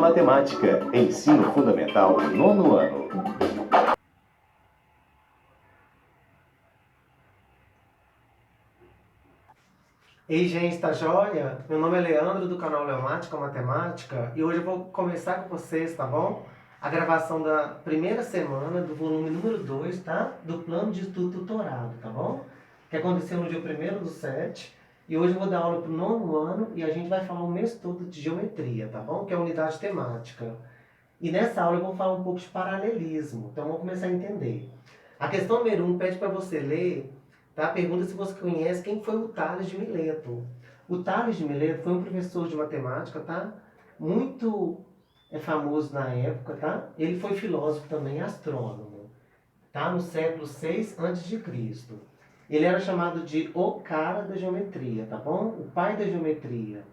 Matemática, Ensino Fundamental, 9º ano. Ei, gente, tá joia? Meu nome é Leandro, do canal Leomática Matemática, e hoje eu vou começar com vocês, tá bom? A gravação da primeira semana do volume número 2, tá? Do plano de estudo tutorado, tá bom? Que aconteceu no dia 1º/7, e hoje eu vou dar aula pro 9º ano e a gente vai falar o mês todo de geometria, tá bom? Que é a unidade temática. E nessa aula eu vou falar um pouco de paralelismo, então vamos começar a entender. A questão número 1 pede para você ler, tá? Pergunta se você conhece quem foi o Tales de Mileto. O Tales de Mileto foi um professor de matemática, tá? Muito famoso na época, tá? Ele foi filósofo também, astrônomo, tá? No século 6 a.C. Ele era chamado de o cara da geometria, tá bom? O pai da geometria.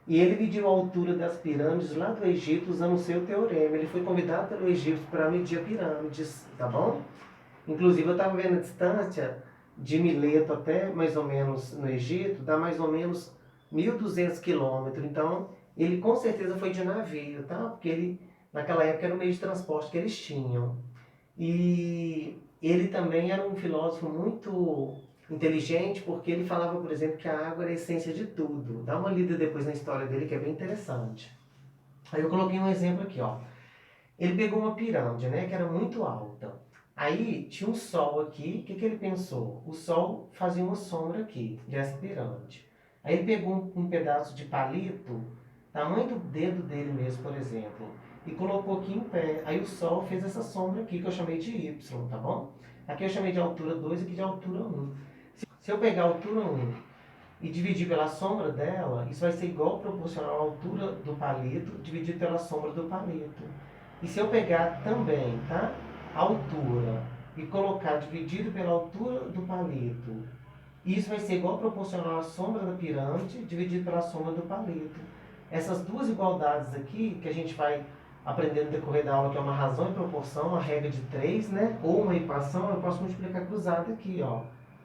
E ele mediu a altura das pirâmides lá do Egito usando o seu teorema. Ele foi convidado pelo Egito para medir a pirâmides, tá bom? Inclusive eu estava vendo a distância de Mileto até mais ou menos no Egito, dá mais ou menos 1.200 quilômetros. Então ele com certeza foi de navio, tá? Porque ele naquela época era o meio de transporte que eles tinham. E ele também era um filósofo muito inteligente, porque ele falava, por exemplo, que a água era a essência de tudo. Dá uma lida depois na história dele, que é bem interessante. Aí eu coloquei um exemplo aqui, ó. Ele pegou uma pirâmide, né, que era muito alta. Aí tinha um sol aqui, o que ele pensou? O sol fazia uma sombra aqui, dessa pirâmide. Aí ele pegou um pedaço de palito, tamanho do dedo dele mesmo, por exemplo, e colocou aqui em pé. Aí o sol fez essa sombra aqui, que eu chamei de Y, tá bom? Aqui eu chamei de altura 2 e aqui de altura 1. Se eu pegar a altura 1 e dividir pela sombra dela, isso vai ser igual proporcional à altura do palito dividido pela sombra do palito. E se eu pegar também, tá, a altura e colocar dividido pela altura do palito, isso vai ser igual proporcional à sombra da pirâmide dividido pela sombra do palito. Essas duas igualdades aqui, que a gente vai aprender no decorrer da aula, que é uma razão e proporção, uma regra de 3, né? Ou uma equação, eu posso multiplicar cruzada aqui, ó.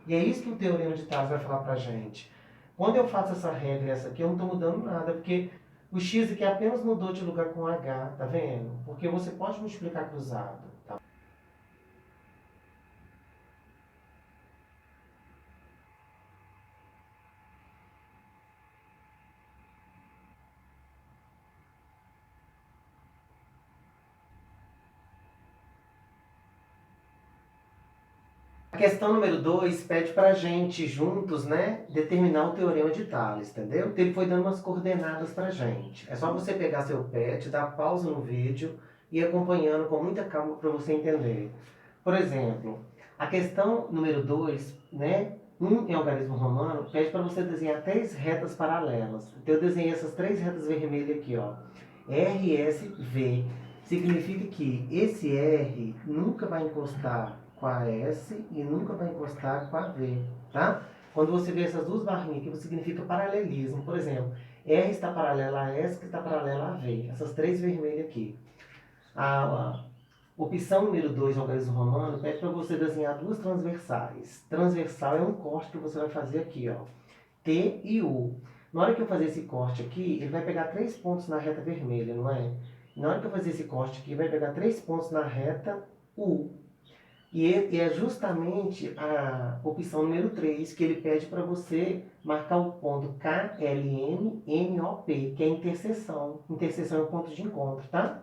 E é isso que o teorema de Tales vai falar pra gente. Quando eu faço essa regra e essa aqui, eu não estou mudando nada, porque o x aqui apenas mudou de lugar com h, tá vendo? Porque você pode multiplicar cruzado, tá? A questão número 2 pede para a gente, juntos, né, determinar o teorema de Tales, entendeu? Então ele foi dando umas coordenadas para a gente. É só você pegar seu pet, dar pausa no vídeo e ir acompanhando com muita calma para você entender. Por exemplo, a questão número 2, né, em algarismo romano, pede para você desenhar 3 retas paralelas. Então eu desenhei essas 3 retas vermelhas aqui, ó. R, S, V. Significa que esse R nunca vai encostar com a S e nunca vai encostar com a V, tá? Quando você vê essas duas barrinhas aqui, significa paralelismo. Por exemplo, R está paralela a S, que está paralela a V. Essas 3 vermelhas aqui. A opção número 2, algarismo romano, pede para você desenhar 2 transversais. Transversal é um corte que você vai fazer aqui, ó. T e U. Na hora que eu fazer esse corte aqui, ele vai pegar 3 pontos na reta vermelha, não é? Na hora que eu fazer esse corte aqui, vai pegar 3 pontos na reta U. E é justamente a opção número 3 que ele pede para você marcar o ponto KLM-NOP, que é interseção. Interseção é o ponto de encontro, tá?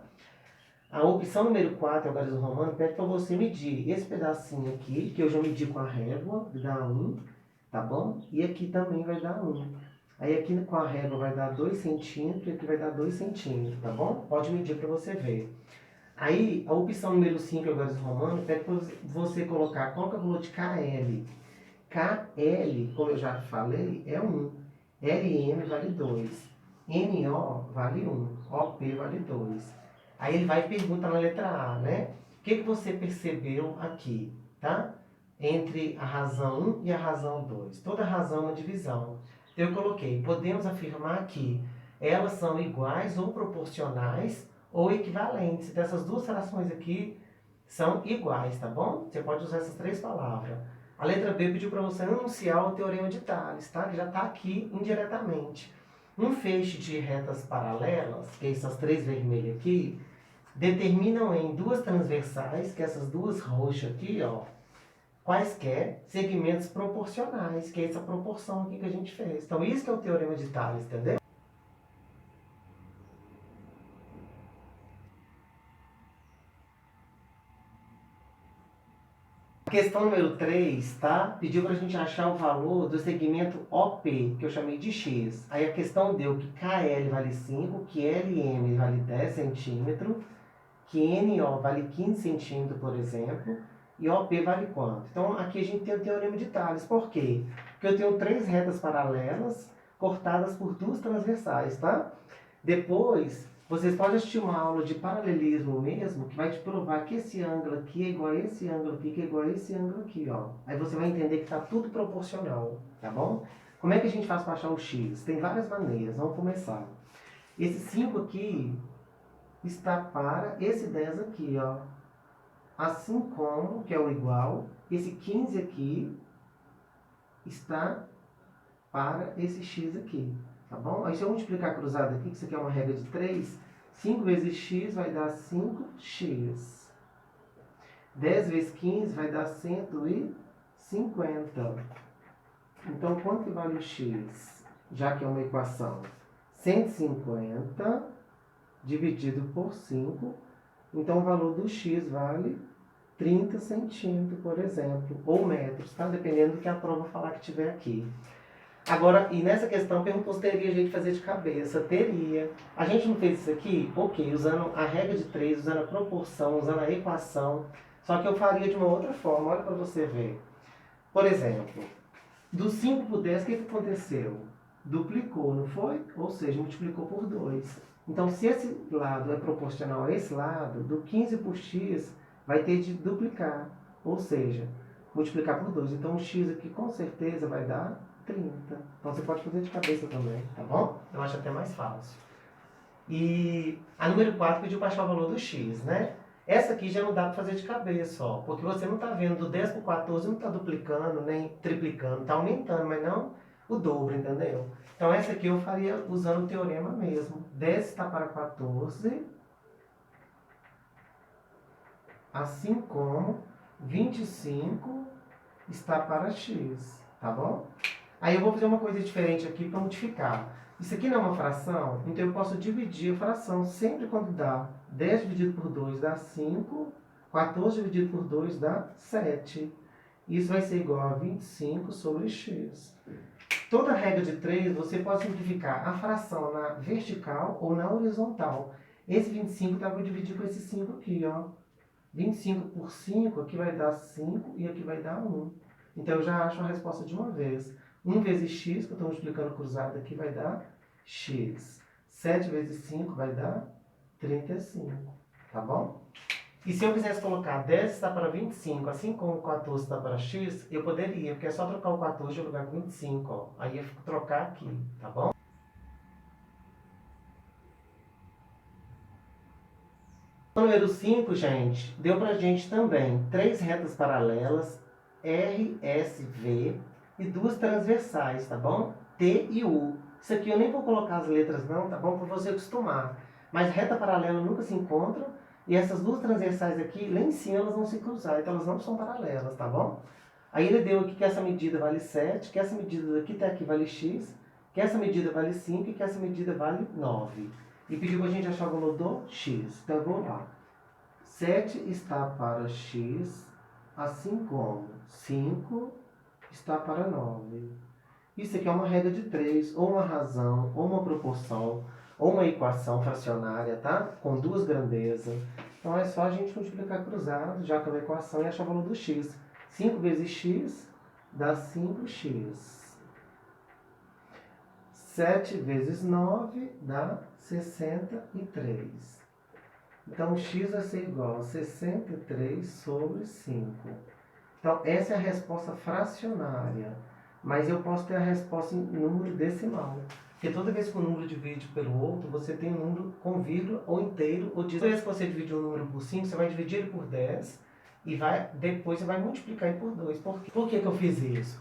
A opção número 4, algarismo romano, pede para você medir esse pedacinho aqui, que eu já medi com a régua, dá 1, tá bom? E aqui também vai dar 1. Aí aqui com a régua vai dar 2 centímetros e aqui vai dar 2 centímetros, tá bom? Pode medir para você ver. Aí, a opção número 5, algarismo romano, pede para você colocar qual que é o valor de KL. KL, como eu já falei, é 1. LM vale 2. NO vale 1. OP vale 2. Aí ele vai e pergunta na letra A, né? O que você percebeu aqui, tá? Entre a razão 1 e a razão 2. Toda razão é uma divisão. Então eu coloquei, podemos afirmar que elas são iguais ou proporcionais ou equivalentes. Então, essas duas frações aqui são iguais, tá bom? Você pode usar essas 3 palavras. A letra B pediu para você anunciar o teorema de Tales, tá? Que já está aqui indiretamente. Um feixe de retas paralelas, que é essas três vermelhas aqui, determinam em duas transversais, que é essas duas roxas aqui, ó, quaisquer segmentos proporcionais, que é essa proporção aqui que a gente fez. Então, isso que é o Teorema de Tales, entendeu? Questão número 3, tá? Pediu para a gente achar o valor do segmento OP, que eu chamei de X. Aí a questão deu que KL vale 5, que LM vale 10 centímetros, que NO vale 15 centímetros, por exemplo, e OP vale quanto? Então aqui a gente tem o Teorema de Tales. Por quê? Porque eu tenho três retas paralelas cortadas por duas transversais, tá? Depois, vocês podem assistir uma aula de paralelismo mesmo, que vai te provar que esse ângulo aqui é igual a esse ângulo aqui, que é igual a esse ângulo aqui, ó. Aí você vai entender que está tudo proporcional, tá bom? Como é que a gente faz para achar o x? Tem várias maneiras, vamos começar. Esse 5 aqui está para esse 10 aqui, ó. Assim como, que é o igual, esse 15 aqui está para esse x aqui. Tá bom? Aí se eu multiplicar cruzado aqui, que isso aqui é uma regra de 3, 5 vezes x vai dar 5x. 10 vezes 15 vai dar 150. Então, quanto que vale o x? Já que é uma equação. 150 dividido por 5. Então, o valor do x vale 30 centímetros, por exemplo. Ou metros, tá? Dependendo do que a prova falar que tiver aqui. Agora, e nessa questão perguntou se teria jeito de fazer de cabeça. Teria. A gente não fez isso aqui? Ok, usando a regra de 3, usando a proporção, usando a equação. Só que eu faria de uma outra forma, olha para você ver. Por exemplo, do 5 para o 10, o que aconteceu? Duplicou, não foi? Ou seja, multiplicou por 2. Então, se esse lado é proporcional a esse lado, do 15 por x vai ter de duplicar. Ou seja, multiplicar por 2. Então, o x aqui com certeza vai dar 30. Então você pode fazer de cabeça também, tá bom? Eu acho até mais fácil. E a número 4 pediu para achar o valor do x, né? Essa aqui já não dá para fazer de cabeça, ó, porque você não está vendo do 10 para o 14, não está duplicando, nem triplicando, está aumentando, mas não o dobro, entendeu? Então essa aqui eu faria usando o teorema mesmo. 10 está para 14, assim como 25 está para x, tá bom? Aí eu vou fazer uma coisa diferente aqui para modificar. Isso aqui não é uma fração, então eu posso dividir a fração sempre quando dá 10 dividido por 2 dá 5, 14 dividido por 2 dá 7. Isso vai ser igual a 25 sobre x. Toda regra de 3 você pode simplificar a fração na vertical ou na horizontal. Esse 25 dá para dividir com esse 5 aqui, ó. 25 por 5, aqui vai dar 5 e aqui vai dar 1. Então eu já acho a resposta de uma vez. 1 vezes x, que eu estou multiplicando cruzado aqui, vai dar x. 7 vezes 5 vai dar 35, tá bom? E se eu quisesse colocar 10 está para 25, assim como 14 está para x, eu poderia, porque é só trocar o 14 de lugar com 25, ó. Aí eu fico trocar aqui, tá bom? O número 5, gente, deu pra gente também 3 retas paralelas, R, S, V, e duas transversais, tá bom? T e U. Isso aqui eu nem vou colocar as letras não, tá bom? Para você acostumar. Mas reta paralela nunca se encontram. E essas duas transversais aqui, lá em cima, elas vão se cruzar. Então elas não são paralelas, tá bom? Aí ele deu aqui que essa medida vale 7, que essa medida daqui até aqui vale x, que essa medida vale 5 e que essa medida vale 9. E pediu para a gente achar o valor do x. Então eu vou lá. 7 está para x, assim como 5 está para 9. Isso aqui é uma regra de 3, ou uma razão, ou uma proporção, ou uma equação fracionária, tá? Com duas grandezas. Então é só a gente multiplicar cruzado, já com a equação, e achar o valor do x. 5 vezes x dá 5x. 7 vezes 9 dá 63. Então, x vai ser igual a 63 sobre 5. Então, essa é a resposta fracionária. Mas eu posso ter a resposta em número decimal. Porque toda vez que um número divide pelo outro, você tem um número com vírgula ou inteiro. Ou toda vez que você dividir um número por 5, você vai dividir ele por 10. E depois você vai multiplicar ele por 2. Por que eu fiz isso?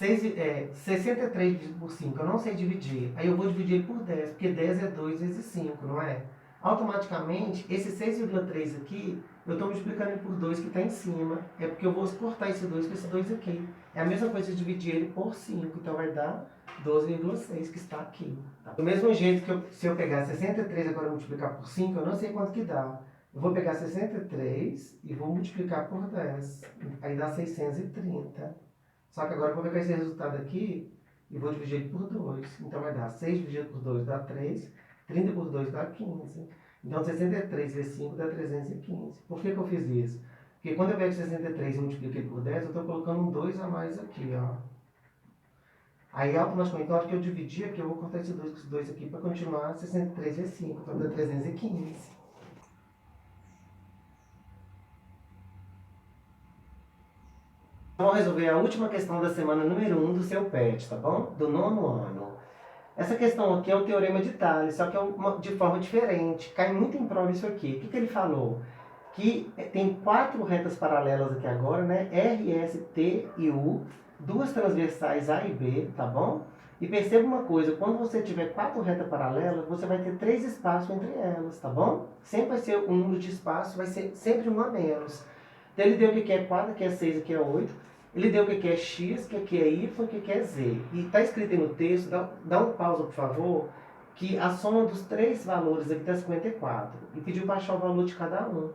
63 dividido por 5, eu não sei dividir. Aí eu vou dividir por 10, porque 10 é 2 vezes 5, não é? Automaticamente, esse 6,3 aqui, eu estou multiplicando ele por 2 que está em cima. É porque eu vou cortar esse 2 com esse 2 aqui. É a mesma coisa de dividir ele por 5, então vai dar 12,6 que está aqui. Tá? Do mesmo jeito que se eu pegar 63 agora e multiplicar por 5, eu não sei quanto que dá. Eu vou pegar 63 e vou multiplicar por 10. Aí dá 630. Só que agora eu vou pegar esse resultado aqui e vou dividir ele por 2. Então vai dar 6 dividido por 2 dá 3. 30 por 2 dá 15. Então 63 vezes 5 dá 315. Por que eu fiz isso? Porque quando eu pego 63 e multiplico ele por 10, eu estou colocando um 2 a mais aqui, ó. Aí automaticamente, na hora que eu dividir aqui, eu vou cortar esse 2 com esse 2 aqui para continuar 63 vezes 5. Então dá 315. Vamos resolver a última questão da semana número 1 do seu PET, tá bom? Do 9º ano. Essa questão aqui é o teorema de Tales, só que é de forma diferente. Cai muito em prova isso aqui. O que ele falou? Que tem 4 retas paralelas aqui agora, né? R, S, T e U. 2 transversais A e B, tá bom? E perceba uma coisa, quando você tiver 4 retas paralelas, você vai ter 3 espaços entre elas, tá bom? Sempre vai ser um número de espaço, vai ser sempre um a menos. Então ele deu o que é 4, que é 6, aqui é 8. Ele deu o que é X, o que é Y, o que é Z. E está escrito aí no texto, dá um pausa, por favor, que a soma dos 3 valores aqui está 54. E pediu para achar o valor de cada um.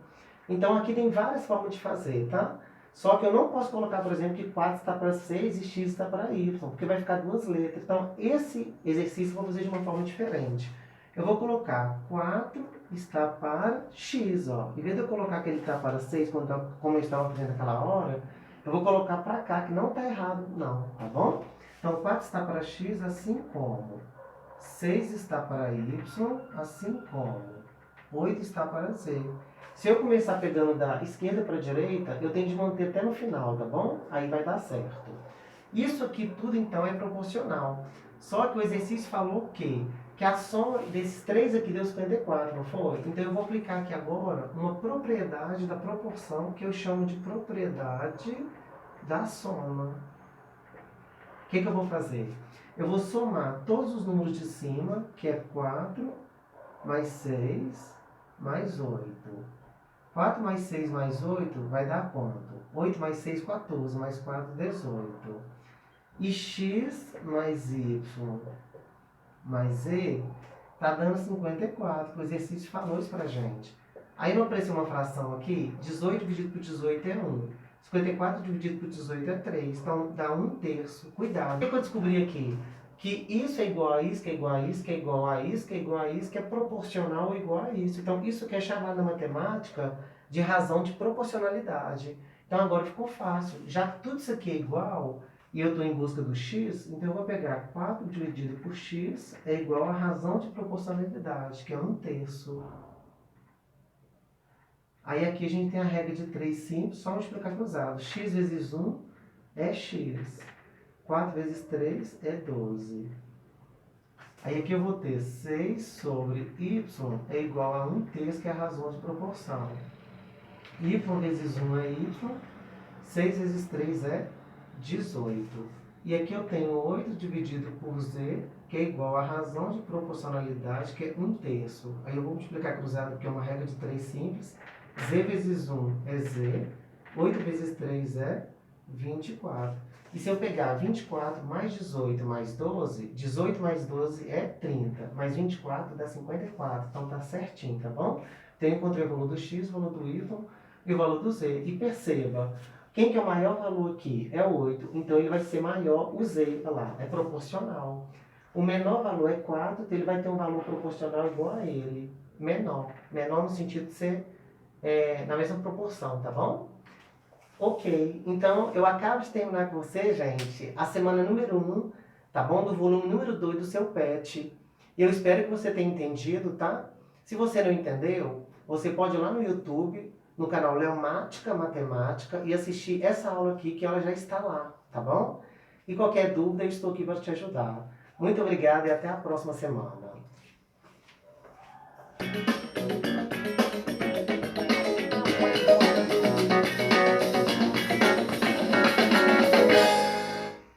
Então aqui tem várias formas de fazer, tá? Só que eu não posso colocar, por exemplo, que 4 está para 6 e X está para Y, porque vai ficar 2 letras. Então esse exercício eu vou fazer de uma forma diferente. Eu vou colocar 4 está para X, ó. Em vez de eu colocar que ele está para 6, como eu estava fazendo naquela hora, eu vou colocar para cá, que não está errado, não, tá bom? Então, 4 está para X, assim como. 6 está para Y, assim como. 8 está para Z. Se eu começar pegando da esquerda para a direita, eu tenho de manter até no final, tá bom? Aí vai dar certo. Isso aqui tudo, então, é proporcional. Só que o exercício falou que a soma desses 3 aqui deu 54, não foi? Então eu vou aplicar aqui agora uma propriedade da proporção que eu chamo de propriedade da soma. O que eu vou fazer? Eu vou somar todos os números de cima, que é 4 mais 6 mais 8. 4 mais 6 mais 8 vai dar quanto? 8 mais 6, 14, mais 4, 18. E x mais y mais z está dando 54. O exercício falou isso pra gente. Aí não apareceu uma fração aqui? 18 dividido por 18 é 1. 54 dividido por 18 é 3. Então dá 1/3. Cuidado. O que eu descobri aqui? Que isso é igual a isso, que é igual a isso, que é igual a isso, que é igual a isso, que é proporcional ou igual a isso. Então isso que é chamado na matemática de razão de proporcionalidade. Então agora ficou fácil. Já que tudo isso aqui é igual e eu estou em busca do x, então eu vou pegar 4 dividido por x é igual a razão de proporcionalidade, que é 1/3. Aí aqui a gente tem a regra de 3 simples, só multiplicar cruzado. X vezes 1 é x. 4 vezes 3 é 12. Aí aqui eu vou ter 6 sobre y é igual a 1/3, que é a razão de proporção. Y vezes 1 é y. 6 vezes 3 é 18. E aqui eu tenho 8 dividido por z, que é igual a razão de proporcionalidade, que é 1/3. Aí eu vou multiplicar cruzado, porque é uma regra de 3 simples. Z vezes 1 é z. 8 vezes 3 é 24. E se eu pegar 24 mais 18 mais 12, 18 mais 12 é 30. Mais 24 dá 54. Então tá certinho, tá bom? Então eu encontrei o valor do x, o valor do y e o valor do z. E perceba, quem que é o maior valor aqui? É o 8. Então ele vai ser maior o z, olha lá, é proporcional. O menor valor é 4, então ele vai ter um valor proporcional igual a ele. Menor. Menor no sentido de ser na mesma proporção, tá bom? Ok, então eu acabo de terminar com você, gente, a semana número 1, tá bom? Do volume número 2 do seu PET. Eu espero que você tenha entendido, tá? Se você não entendeu, você pode ir lá no YouTube, no canal Leomática Matemática, e assistir essa aula aqui, que ela já está lá, tá bom? E qualquer dúvida, eu estou aqui para te ajudar. Muito obrigado e até a próxima semana.